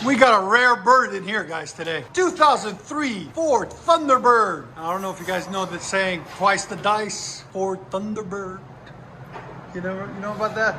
We got a rare bird in here, guys, today. 2003 Ford Thunderbird. I don't know if you guys know the saying, twice the dice, Ford Thunderbird. You know about that?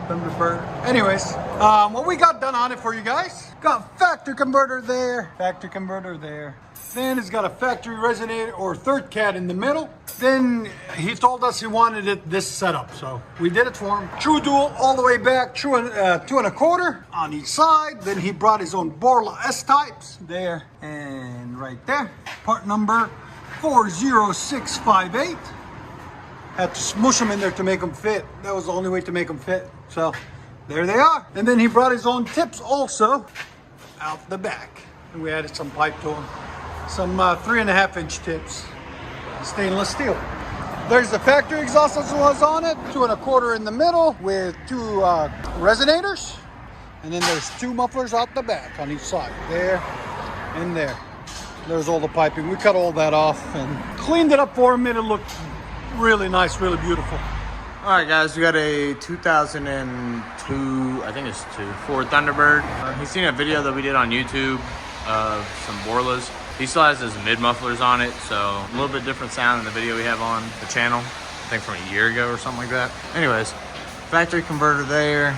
Thunderbird. Anyways, what we got done on it for you guys? Got factory converter there. Factory converter there. Then it's got a factory resonator or third cat in the middle. Then he told us he wanted it this setup, so we did it for him. True dual all the way back, two and a quarter on each side. Then he brought his own Borla S-types there and right there. Part number 40658. Had to smoosh them in there to make them fit. That was the only way to make them fit. So there they are. And then he brought his own tips also out the back. And we added some pipe to them. Some 3.5-inch tips, stainless steel. There's the factory exhaust that was on it, 2 1/4 in the middle with 2 resonators, and then there's 2 mufflers out the back on each side, there and there. There's all the piping. We cut all that off and cleaned it up for him, and it looked really nice, really beautiful. All right, guys, we got a 2002, I think it's 2, Ford Thunderbird. He's seen a video that we did on YouTube of some Borlas. He still has his mid mufflers on it, so a little bit different sound than the video we have on the channel. I think from a year ago or something like that. Anyways, factory converter there,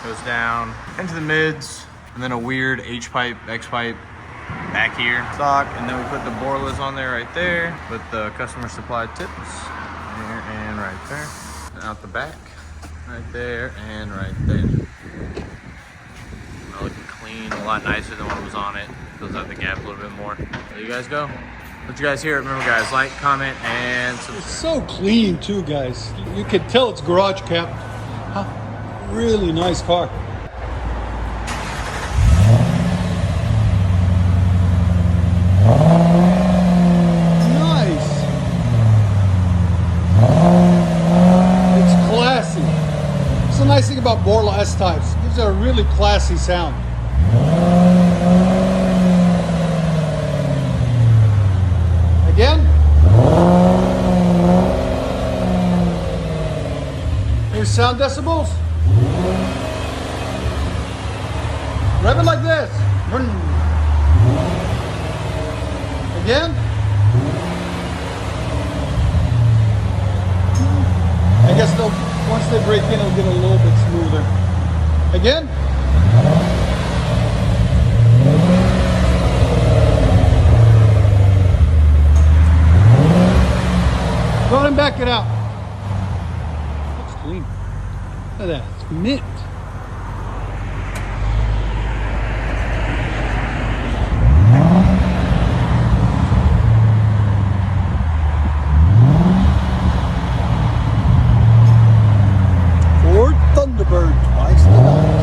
goes down into the mids, and then a weird H-pipe, X-pipe back here, stock, and then we put the Borlas on there right there with the customer supplied tips, there and right there, and out the back, right there and right there. Looking clean, a lot nicer than what was on it. Fills out the gap a little bit more. There you guys go. Let you guys hear it. Remember, guys, like, comment, and subscribe. It's so clean too, guys. You can tell it's garage kept. Huh? Really nice car. Nice. It's classy. It's the nice thing about Borla S-types. It gives it a really classy sound. Again. Here's sound decibels. Rev it like this. Again. I guess once they break in, it'll get a little bit smoother. Again. Go ahead and back it out. Looks clean. Look at that. It's mint. Ford Thunderbird, twice the dice.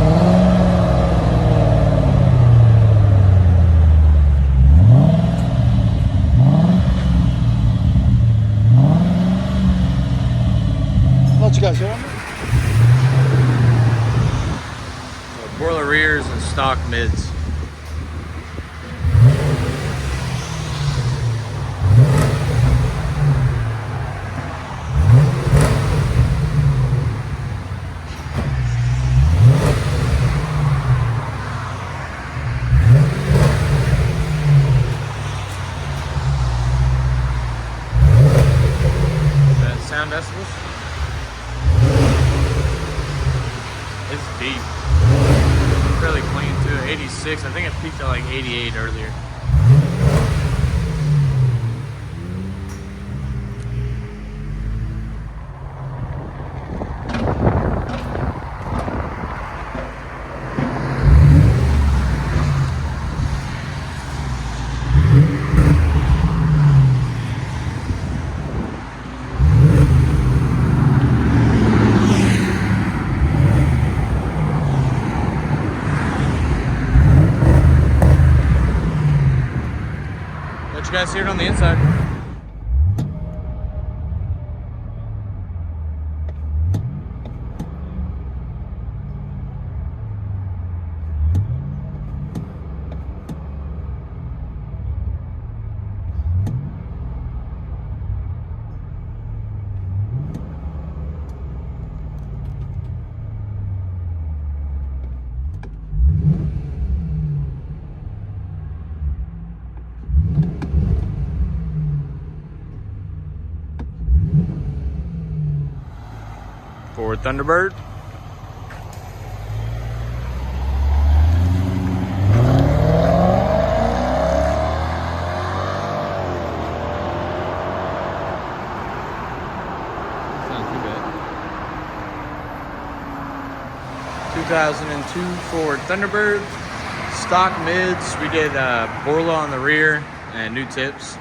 You guys hear them? Borla rears and stock mids. That sound decibels. It's deep. Fairly clean too. 86. I think it peaked at like 88 earlier. Let you guys hear it on the inside. Thunderbird. Not too bad. 2002 Ford Thunderbird. Stock mids. We did Borla on the rear and new tips.